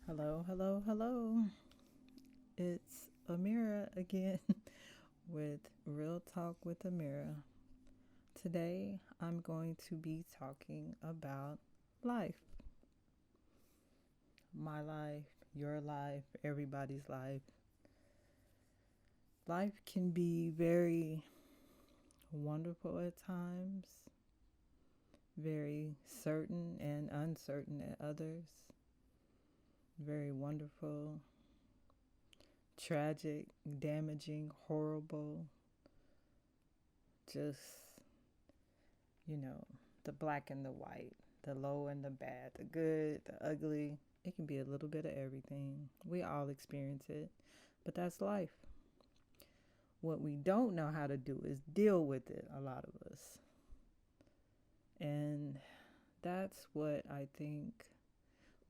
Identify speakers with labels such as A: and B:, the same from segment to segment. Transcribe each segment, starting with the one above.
A: Hello, hello, hello. It's Amira again with Real Talk with Amira. Today I'm going to be talking about life. My life, your life, everybody's life. Life can be very wonderful at times, very certain and uncertain at others, very wonderful, tragic, damaging, horrible, just the black and the white, the low and the bad, the good, the ugly. It can be a little bit of everything. We all experience it, but that's life. What we don't know how to do is deal with it, a lot of us. And that's what I think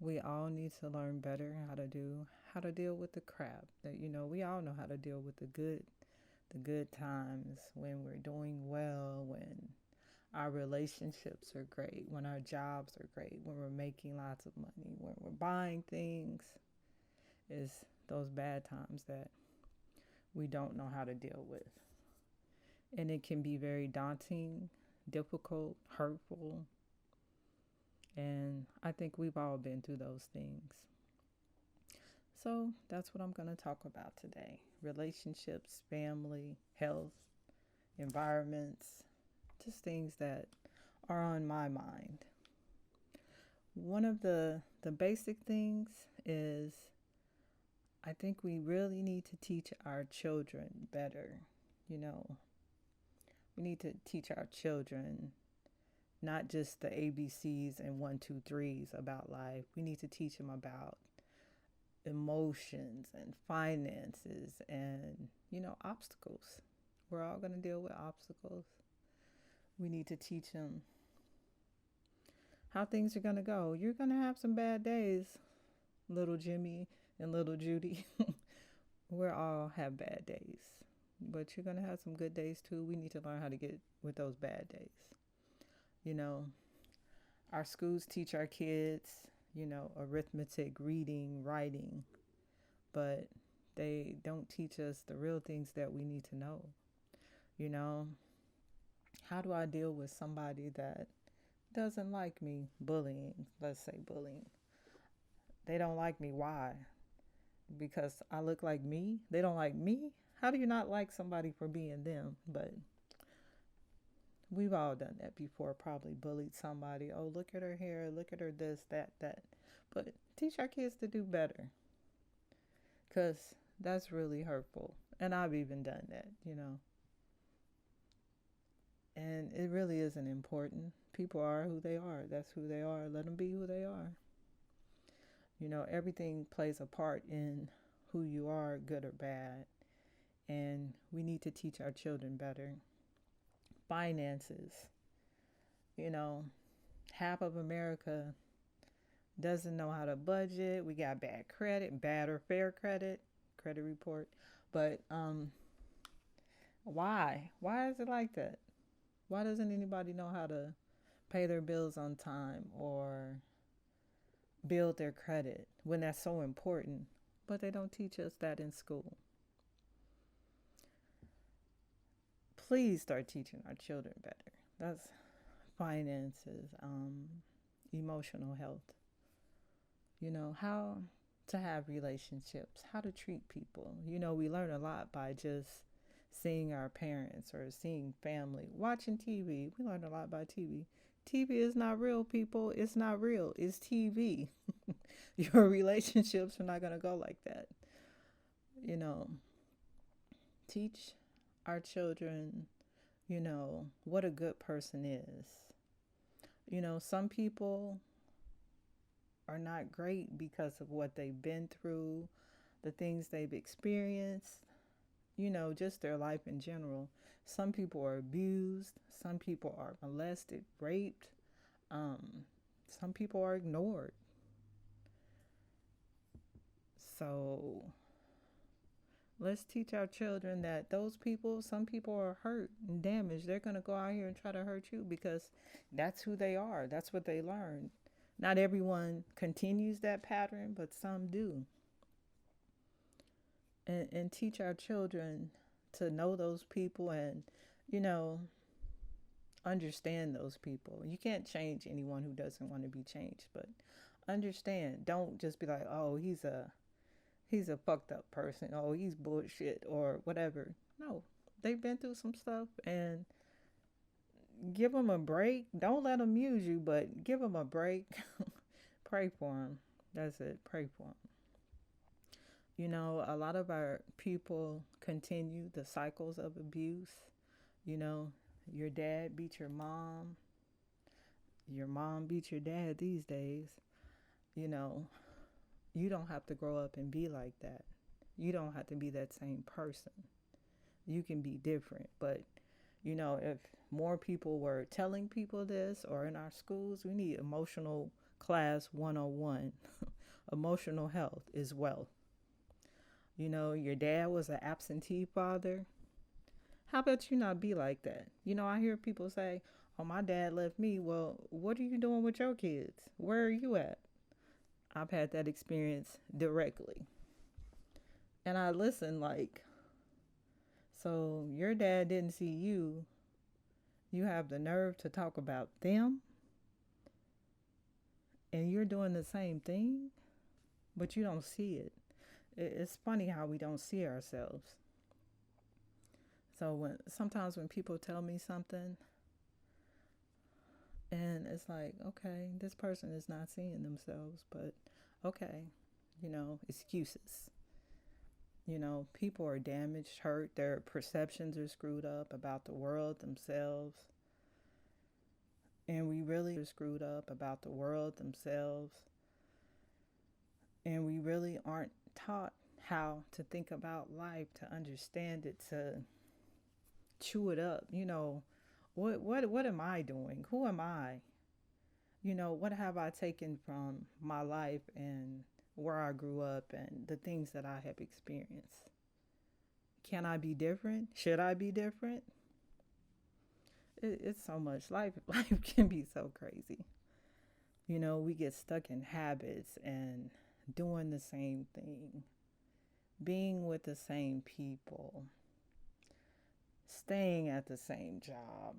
A: we all need to learn better how to do, how to deal with the crap. That we all know how to deal with the good times when we're doing well, when our relationships are great, when our jobs are great, when we're making lots of money, when we're buying things, is those bad times that we don't know how to deal with. And it can be very daunting, difficult, hurtful. And I think we've all been through those things. So that's what I'm going to talk about today: relationships, family, health, environments, just things that are on my mind. One of the basic things is I think we really need to teach our children better. You know, we need to teach our children not just the ABCs and one, two, threes about life. We need to teach them about emotions and finances and, obstacles. We're all going to deal with obstacles. We need to teach them how things are going to go. You're going to have some bad days, little Jimmy and little Judy. We all have bad days, but you're going to have some good days too. We need to learn how to get with those bad days. You know, our schools teach our kids, arithmetic, reading, writing, but they don't teach us the real things that we need to know. You know, how do I deal with somebody that doesn't like me? Bullying, let's say bullying. They don't like me. Why? Because I look like me? They don't like me? How do you not like somebody for being them? But we've all done that before, probably bullied somebody. Oh, look at her hair, look at her this, that, that. But teach our kids to do better, because that's really hurtful. And I've even done that. And it really isn't important. People are who they are. That's who they are. Let them be who they are. Everything plays a part in who you are, good or bad. And we need to teach our children better. Finances. You know, half of America doesn't know how to budget. We got bad credit, bad or fair credit report. But why? Why is it like that? Why doesn't anybody know how to pay their bills on time or build their credit when that's so important? But they don't teach us that in school. Please start teaching our children better. That's finances, emotional health. How to have relationships, how to treat people. We learn a lot by just seeing our parents or seeing family, watching TV. We learn a lot by TV. TV is not real, people. It's not real. It's TV. Your relationships are not going to go like that. You know, teach our children, what a good person is. Some people are not great because of what they've been through, the things they've experienced, just their life in general. Some people are abused, some people are molested, raped, some people are ignored. So let's teach our children that those people, some people are hurt and damaged. They're going to go out here and try to hurt you because that's who they are. That's what they learned. Not everyone continues that pattern, but some do. And teach our children to know those people and, you know, understand those people. You can't change anyone who doesn't want to be changed, but understand. Don't just be like, "Oh, he's a fucked up person. Oh, he's bullshit or whatever." No, they've been through some stuff and give them a break. Don't let them use you, but give them a break. Pray for them. That's it. Pray for them. A lot of our people continue the cycles of abuse. You know, your dad beat your mom beat your dad these days. You know, you don't have to grow up and be like that. You don't have to be that same person. You can be different. But, if more people were telling people this or in our schools, we need emotional class 101. Emotional health is wealth. Your dad was an absentee father. How about you not be like that? I hear people say, "Oh, my dad left me." Well, what are you doing with your kids? Where are you at? I've had that experience directly. And I listen like, so your dad didn't see you. You have the nerve to talk about them, and you're doing the same thing, but you don't see it. It's funny how we don't see ourselves. So sometimes when people tell me something, and it's like, okay, this person is not seeing themselves, but okay, excuses. People are damaged, hurt, their perceptions are screwed up about the world themselves. And we really are screwed up about the world themselves. And we really aren't taught how to think about life, to understand it, to chew it up. What am I doing? Who am I? What have I taken from my life and where I grew up and the things that I have experienced? Can I be different? Should I be different? It's so much. Life can be so crazy. We get stuck in habits and doing the same thing, being with the same people, staying at the same job.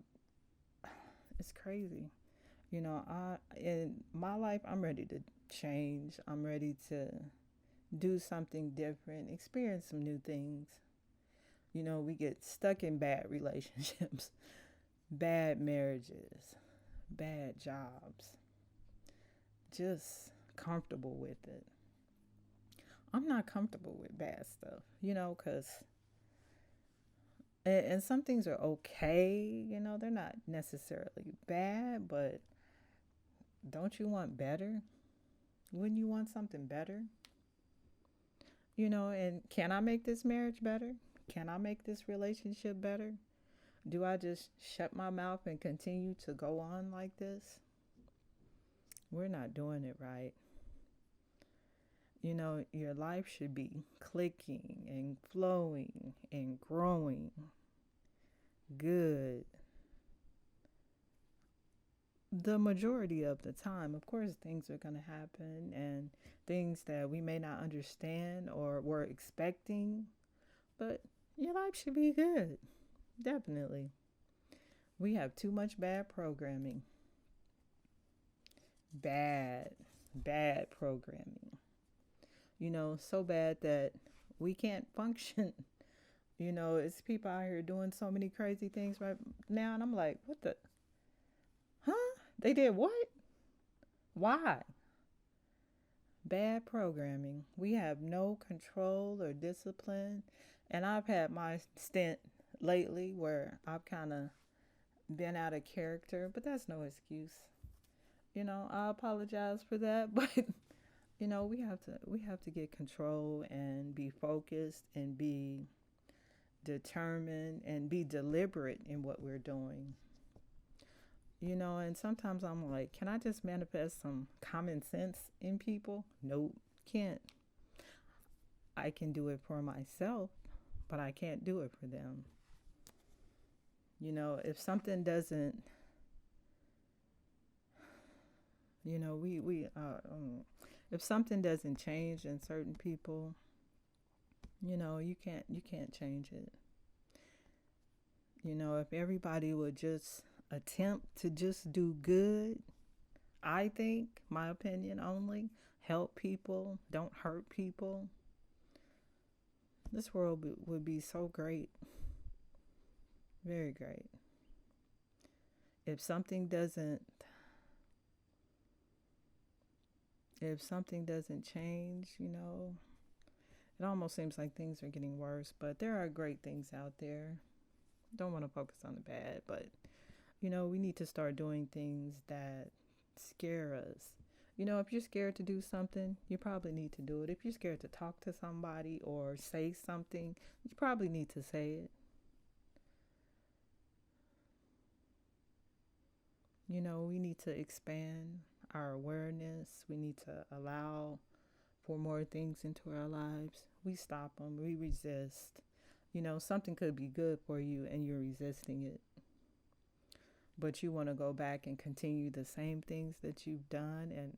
A: It's crazy. I in my life, I'm ready to change. I'm ready to do something different, experience some new things. We get stuck in bad relationships, bad marriages, bad jobs, just comfortable with it. I'm not comfortable with bad stuff, because, and some things are okay, they're not necessarily bad, but don't you want better? Wouldn't you want something better? And can I make this marriage better? Can I make this relationship better? Do I just shut my mouth and continue to go on like this? We're not doing it right. Your life should be clicking and flowing and growing good the majority of the time. Of course, things are going to happen and things that we may not understand or were expecting, but your life should be good. Definitely. We have too much bad programming. Bad, bad programming. So bad that we can't function. It's people out here doing so many crazy things right now, and I'm like, what the? Huh? They did what? Why? Bad programming. We have no control or discipline. And I've had my stint lately where I've kind of been out of character, but that's no excuse. I apologize for that, but we have to get control and be focused and be determined and be deliberate in what we're doing. And sometimes I'm like, can I just manifest some common sense in people? Nope, can't. I can do it for myself, but I can't do it for them. If something doesn't If something doesn't change in certain people, you can't change it. If everybody would just attempt to just do good, I think, my opinion only, help people, don't hurt people, this world would be so great, very great. If something doesn't if something doesn't change, it almost seems like things are getting worse, but there are great things out there. Don't want to focus on the bad, but we need to start doing things that scare us. If you're scared to do something, you probably need to do it. If you're scared to talk to somebody or say something, you probably need to say it. We need to expand our awareness. We need to allow for more things into our lives. We stop them, we resist. Something could be good for you and you're resisting it, but you want to go back and continue the same things that you've done and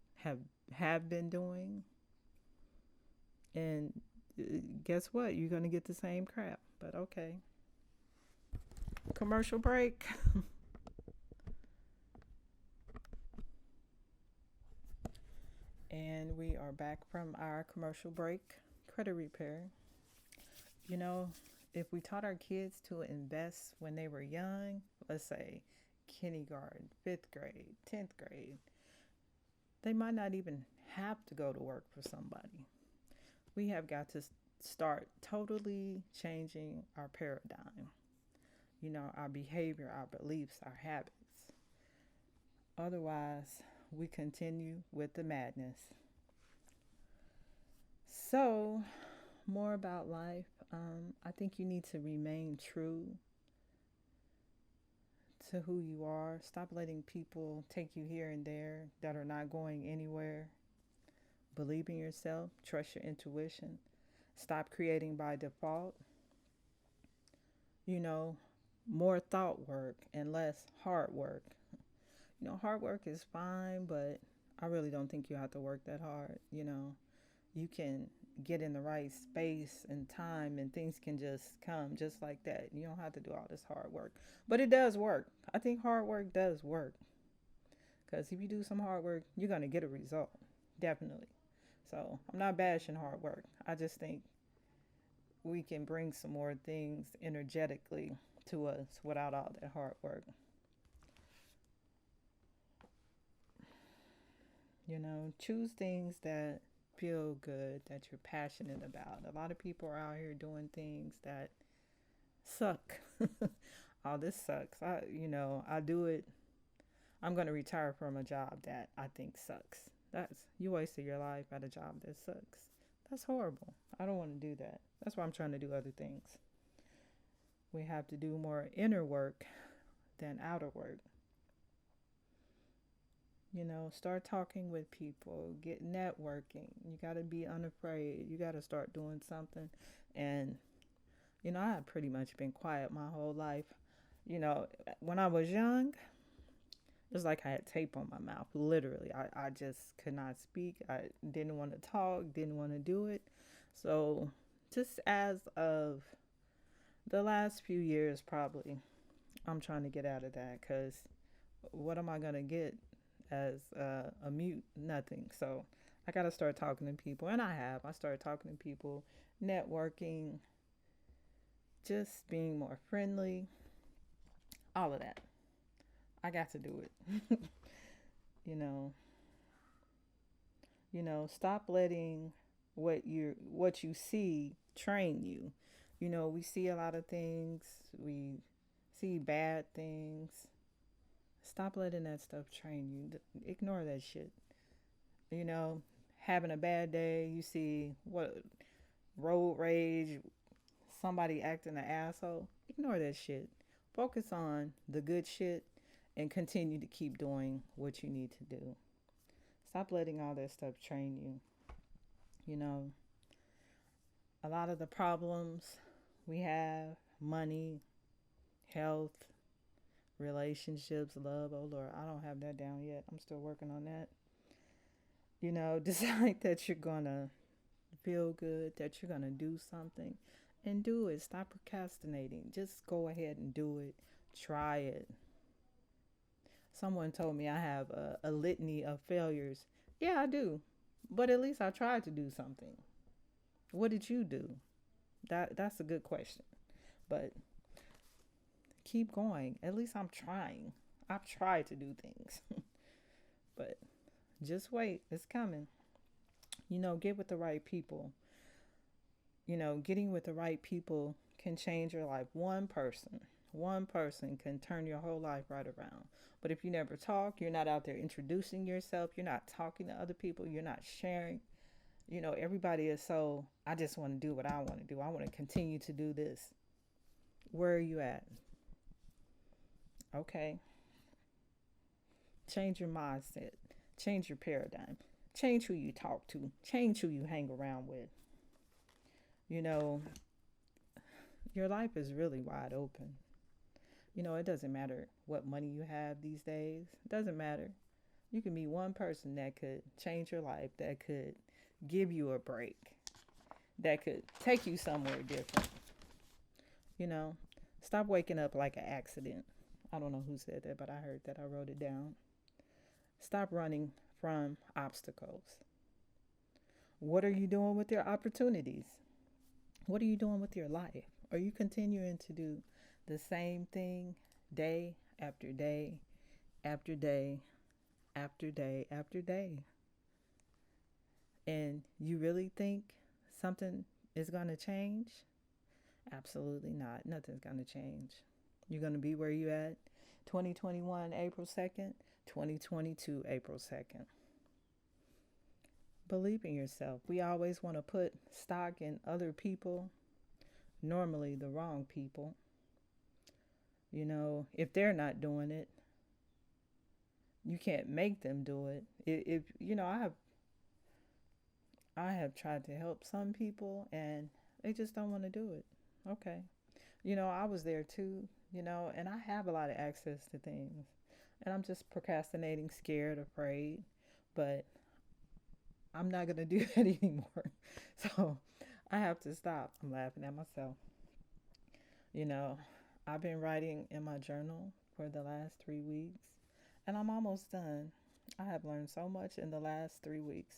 A: have been doing. And guess what? You're going to get the same crap. But okay. Commercial break. And we are back from our commercial break. Credit repair. You know, if we taught our kids to invest when they were young, let's say kindergarten, fifth grade, 10th grade, they might not even have to go to work for somebody. We have got to start totally changing our paradigm, our behavior, our beliefs, our habits. Otherwise, we continue with the madness. So, more about life. I think you need to remain true to who you are. Stop letting people take you here and there that are not going anywhere. Believe in yourself. Trust your intuition. Stop creating by default. You know, more thought work and less hard work. Hard work is fine, but I really don't think you have to work that hard. You can get in the right space and time, and things can just come just like that. You don't have to do all this hard work, but it does work. I think hard work does work, because if you do some hard work, you're going to get a result, definitely. So I'm not bashing hard work. I just think we can bring some more things energetically to us without all that hard work. Choose things that feel good, that you're passionate about. A lot of people are out here doing things that suck. Oh, this sucks. I do it. I'm going to retire from a job that I think sucks. You wasted your life at a job that sucks. That's horrible. I don't want to do that. That's why I'm trying to do other things. We have to do more inner work than outer work. Start talking with people, get networking. You got to be unafraid. You got to start doing something. And, I have pretty much been quiet my whole life. When I was young, it was like I had tape on my mouth, literally. I just could not speak. I didn't want to talk, didn't want to do it. So, just as of the last few years, probably, I'm trying to get out of that, because what am I going to get as a mute? Nothing. So I got to start talking to people. And I started talking to people, networking, just being more friendly, all of that. I got to do it. you know, stop letting what you see train you. We see a lot of things. We see bad things. Stop letting that stuff train you. Ignore that shit. You know, Having a bad day, you see what road rage, somebody acting an asshole. Ignore that shit. Focus on the good shit and continue to keep doing what you need to do. Stop letting all that stuff train you. You know, a lot of the problems we have, money, health, relationships, love. Oh Lord, I don't have that down yet. I'm still working on that. Decide that you're going to feel good, that you're going to do something, and do it. Stop procrastinating. Just go ahead and do it. Try it. Someone told me I have a litany of failures. Yeah, I do. But at least I tried to do something. What did you do? That's a good question. But keep going. At least I'm trying. I've tried to do things. But just wait. It's coming. Get with the right people. Getting with the right people can change your life. One person can turn your whole life right around. But if you never talk, you're not out there introducing yourself, you're not talking to other people, you're not sharing. Everybody is so, I just want to do what I want to do. I want to continue to do this. Where are you at? Okay. Change your mindset, change your paradigm, change who you talk to, change who you hang around with. You know, your life is really wide open. It doesn't matter what money you have these days. It doesn't matter. You can be one person that could change your life, that could give you a break, that could take you somewhere different. You know, Stop waking up like an accident. I don't know who said that, but I heard that. I wrote it down. Stop running from obstacles. What are you doing with your opportunities? What are you doing with your life? Are you continuing to do the same thing day after day after day after day after day? And you really think something is going to change? Absolutely not. Nothing's going to change. You're going to be where you at 2021 April 2nd, 2022 April 2nd. Believe in yourself. We always want to put stock in other people, normally the wrong people. If they're not doing it, you can't make them do it. If I have tried to help some people and they just don't want to do it. Okay. I was there too, and I have a lot of access to things. And I'm just procrastinating, scared, afraid. But I'm not going to do that anymore. So I have to stop. I'm laughing at myself. You know, I've been writing in my journal for the last 3 weeks, and I'm almost done. I have learned so much in the last 3 weeks.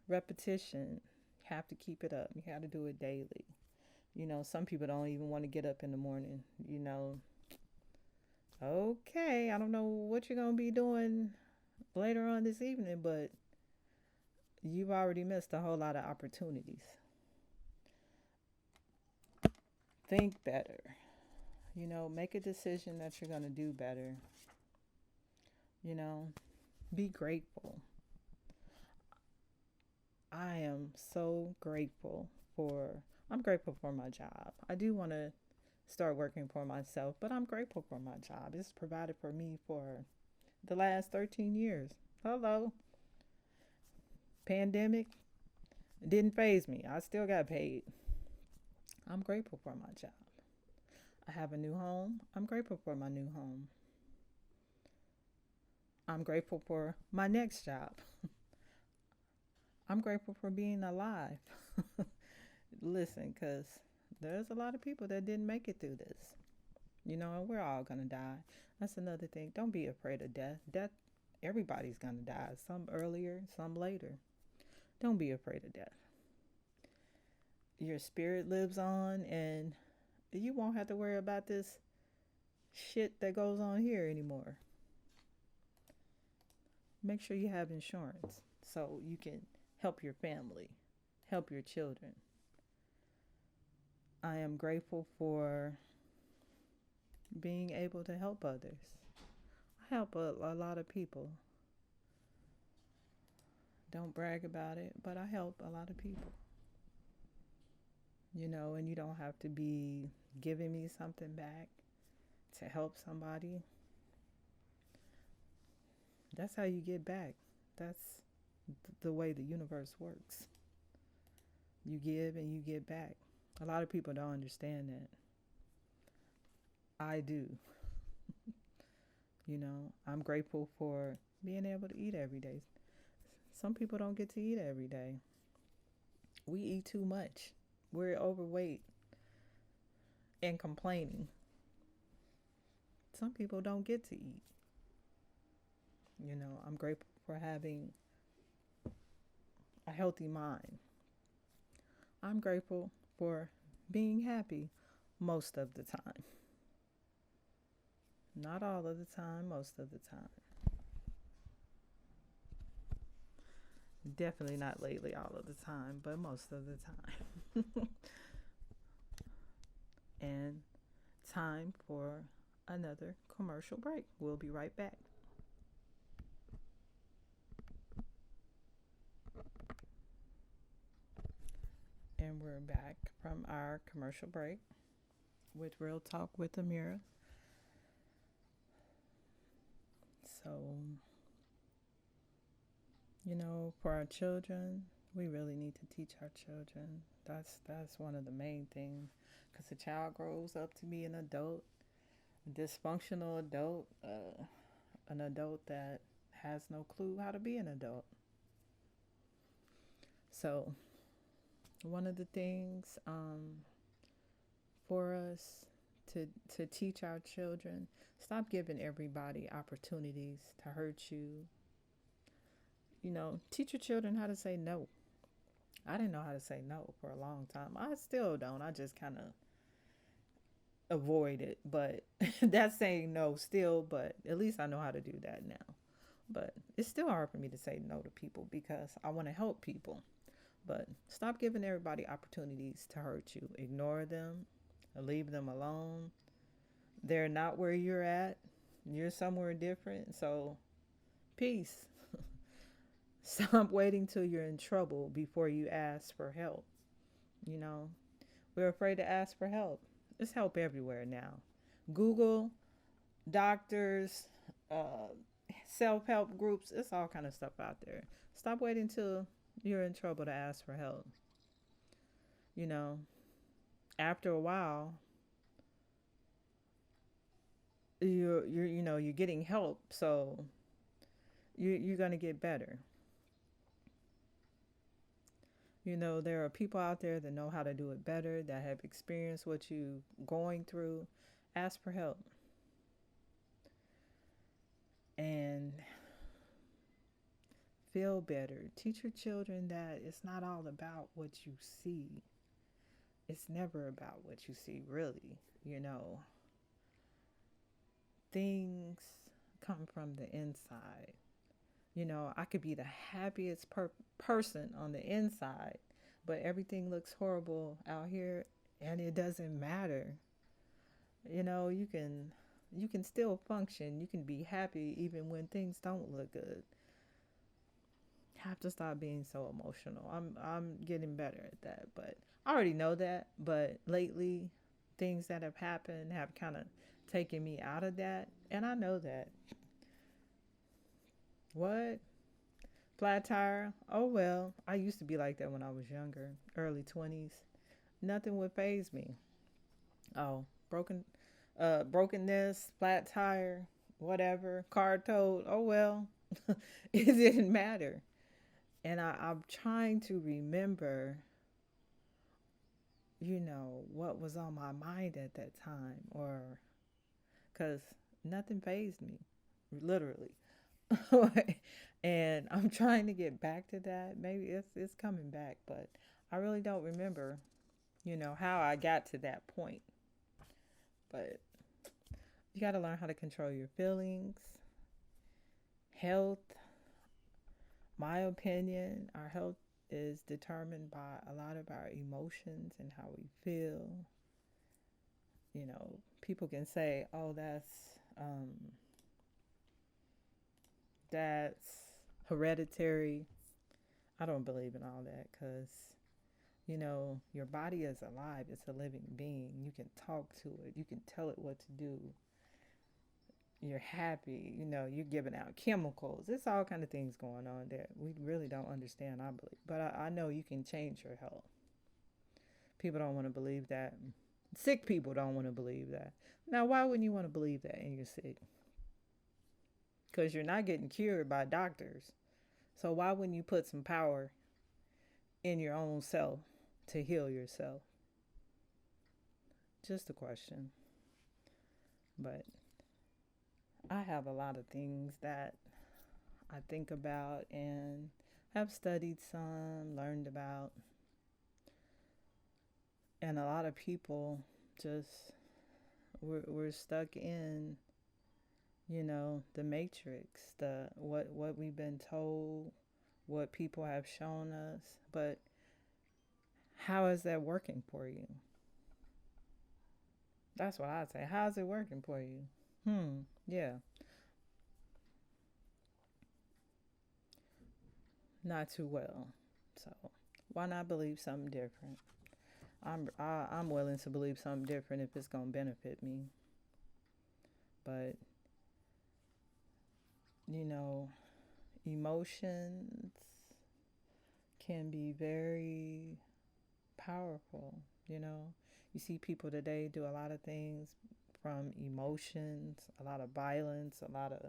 A: Repetition, you have to keep it up. You have to do it daily. Some people don't even want to get up in the morning. Okay, I don't know what you're going to be doing later on this evening, but you've already missed a whole lot of opportunities. Think better. Make a decision that you're going to do better. You know, be grateful. I am so grateful I'm grateful for my job. I do want to start working for myself, but I'm grateful for my job. It's provided for me for the last 13 years. Hello. Pandemic didn't phase me. I still got paid. I'm grateful for my job. I have a new home. I'm grateful for my new home. I'm grateful for my next job. I'm grateful for being alive. Listen, because there's a lot of people that didn't make it through this. And we're all going to die. That's another thing. Don't be afraid of death. Everybody's going to die. Some earlier, some later. Don't be afraid of death. Your spirit lives on, and you won't have to worry about this shit that goes on here anymore. Make sure you have insurance so you can help your family, help your children. I am grateful for being able to help others. I help a lot of people. Don't brag about it, but I help a lot of people. And you don't have to be giving me something back to help somebody. That's how you get back. That's the way the universe works. You give and you get back. A lot of people don't understand that. I do. I'm grateful for being able to eat every day. Some people don't get to eat every day. We eat too much. We're overweight and complaining. Some people don't get to eat. I'm grateful for having a healthy mind. I'm grateful for being happy most of the time. Not all of the time, most of the time. Definitely not lately all of the time, but most of the time. And time for another commercial break. We'll be right back. And we're back from our commercial break with Real Talk with Amira. So, for our children, we really need to teach our children. That's one of the main things, because the child grows up to be an adult, a dysfunctional adult, an adult that has no clue how to be an adult. So, one of the things for us to teach our children, stop giving everybody opportunities to hurt you. Teach your children how to say no. I didn't know how to say no for a long time. I still don't. I just kind of avoid it. But that's saying no still, but at least I know how to do that now. But it's still hard for me to say no to people because I want to help people. But stop giving everybody opportunities to hurt you. Ignore them, leave them alone. They're not where you're at. You're somewhere different. So, peace. Stop waiting till you're in trouble before you ask for help. You know, we're afraid to ask for help. There's help everywhere now. Google, doctors, self-help groups. It's all kind of stuff out there. Stop waiting till you're in trouble to ask for help. You know, after a while, you're getting help, so you're gonna get better. There are people out there that know how to do it better, that have experienced what you going through. Ask for help. And feel better. Teach your children that it's not all about what you see. It's never about what you see, really. Things come from the inside. I could be the happiest person on the inside, but everything looks horrible out here, and it doesn't matter. You can still function. You can be happy even when things don't look good. Have to stop being so emotional. I'm getting better at that, but I already know that. But lately, things that have happened have kind of taken me out of that, and I know that. What? Flat tire? Oh well, I used to be like that when I was younger, early 20s. Nothing would phase me. Oh, brokenness, flat tire, whatever, car towed. Oh well, it didn't matter. And I'm trying to remember, what was on my mind at that time, or because nothing phased me, literally. And I'm trying to get back to that. Maybe it's coming back, but I really don't remember, how I got to that point. But you got to learn how to control your feelings. Health, my opinion, our health is determined by a lot of our emotions and how we feel. People can say, "Oh, that's hereditary." I don't believe in all that because, your body is alive. It's a living being. You can talk to it. You can tell it what to do. You're happy. You're giving out chemicals. It's all kind of things going on that we really don't understand, I believe. But I know you can change your health. People don't want to believe that. Sick people don't want to believe that. Now, why wouldn't you want to believe that and you're sick? Because you're not getting cured by doctors. So why wouldn't you put some power in your own self to heal yourself? Just a question. But I have a lot of things that I think about and have studied some, learned about, and a lot of people just we're stuck in, the matrix, the what we've been told, what people have shown us. But how is that working for you? That's what I'd say. How's it working for you? Yeah, not too well. So why not believe something different? I'm willing to believe something different if it's gonna benefit me. But you know, emotions can be very powerful. You know, you see people today do a lot of things from emotions, a lot of violence, a lot of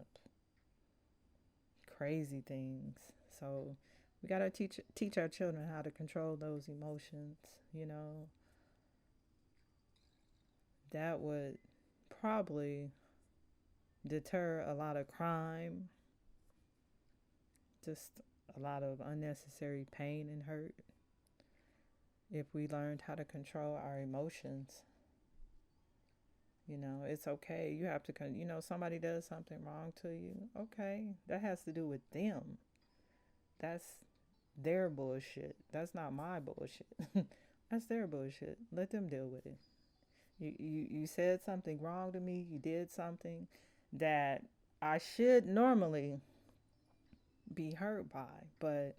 A: crazy things. So we gotta teach our children how to control those emotions. You know, that would probably deter a lot of crime, just a lot of unnecessary pain and hurt if we learned how to control our emotions. It's okay. You have to, somebody does something wrong to you. Okay, that has to do with them. That's their bullshit. That's not my bullshit. That's their bullshit. Let them deal with it. You said something wrong to me. You did something that I should normally be hurt by, but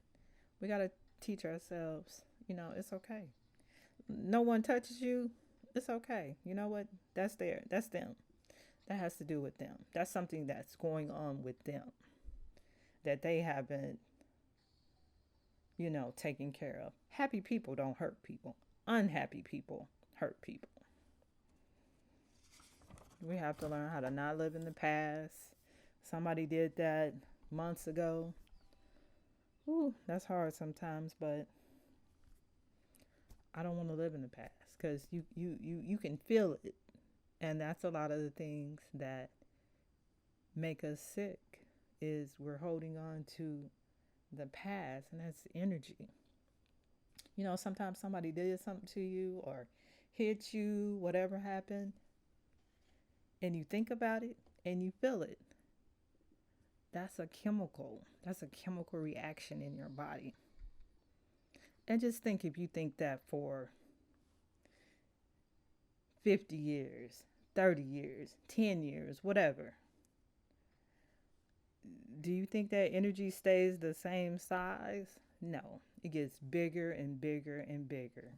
A: we got to teach ourselves, it's okay. No one touches you, it's okay. You know what? That's them. That has to do with them. That's something that's going on with them that they haven't, taken care of. Happy people don't hurt people. Unhappy people hurt people. We have to learn how to not live in the past. Somebody did that months ago. Ooh, that's hard sometimes, but I don't want to live in the past because you can feel it. And that's a lot of the things that make us sick is we're holding on to the past, and that's energy. Sometimes somebody did something to you or hit you, whatever happened, and you think about it and you feel it. That's a chemical. That's a chemical reaction in your body. And just think if you think that for 50 years, 30 years, 10 years, whatever. Do you think that energy stays the same size? No, it gets bigger and bigger and bigger.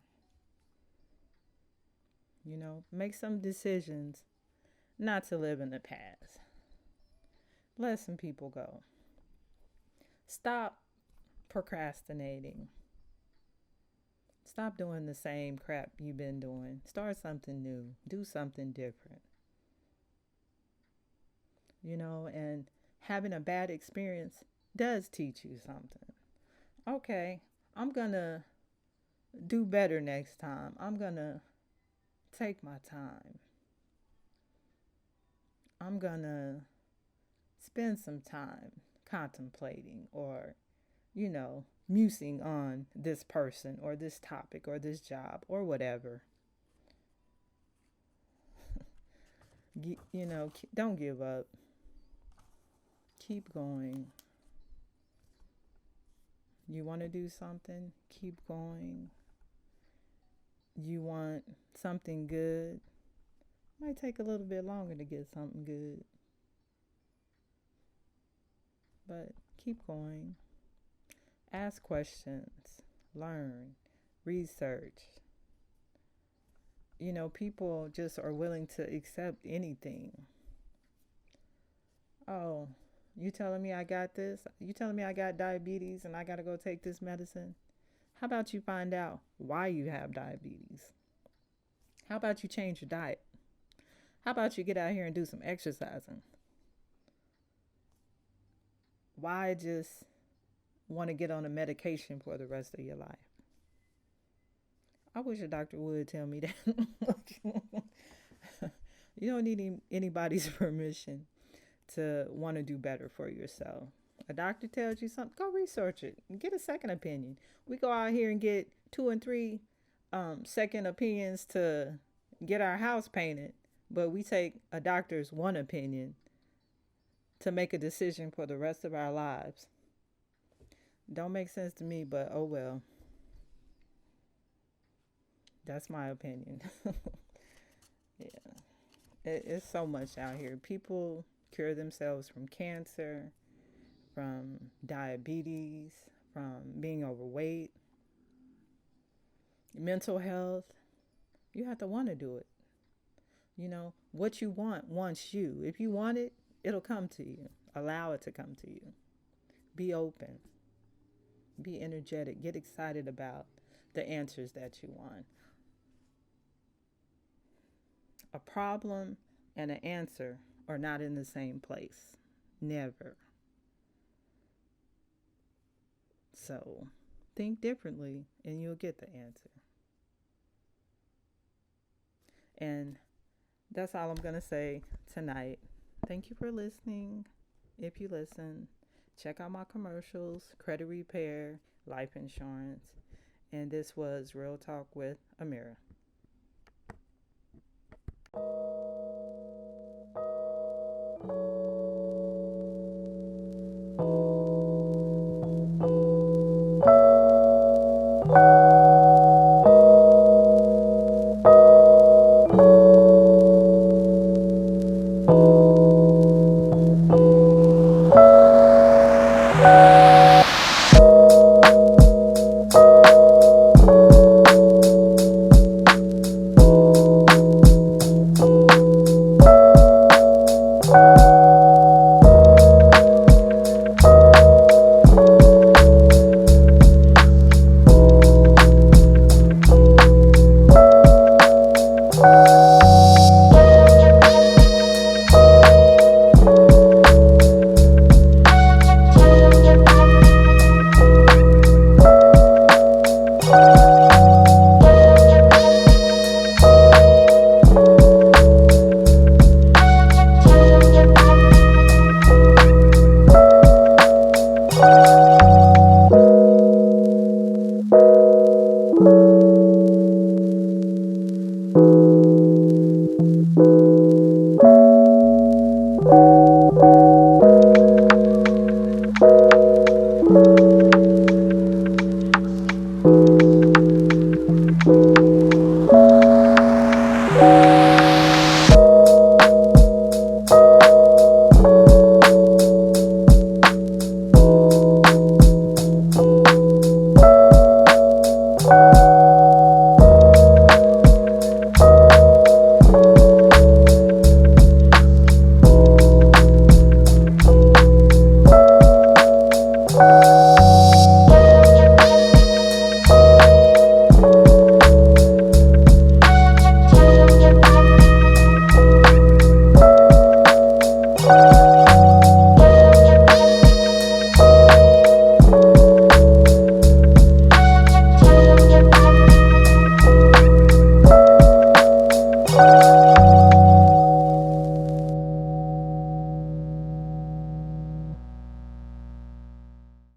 A: Make some decisions not to live in the past. Let some people go. Stop procrastinating. Stop doing the same crap you've been doing. Start something new. Do something different. And having a bad experience does teach you something. Okay, I'm going to do better next time. I'm going to take my time. I'm going to spend some time contemplating or, musing on this person or this topic or this job or whatever. Don't give up. Keep going. You want to do something? Keep going. You want something good? Might take a little bit longer to get something good. But keep going. Ask questions. Learn. Research. People just are willing to accept anything. Oh, you telling me I got this? You telling me I got diabetes and I got to go take this medicine? How about you find out why you have diabetes? How about you change your diet? How about you get out here and do some exercising? Why just want to get on a medication for the rest of your life. I wish a doctor would tell me that. You don't need anybody's permission to want to do better for yourself. A doctor tells you something, go research it. Get a second opinion. We go out here and get 2 and 3 second opinions to get our house painted, but we take a doctor's one opinion to make a decision for the rest of our lives. Don't make sense to me, but oh well. That's my opinion. Yeah. It's so much out here. People cure themselves from cancer, from diabetes, from being overweight, mental health. You have to want to do it. You know, what you want wants you. If you want it, it'll come to you. Allow it to come to you. Be open. Be energetic. Get excited about the answers that you want. A problem and an answer are not in the same place. Never. So think differently and you'll get the answer. And that's all I'm going to say tonight. Thank you for listening. If you listen, check out my commercials, credit repair, life insurance. And this was Real Talk with Amiri.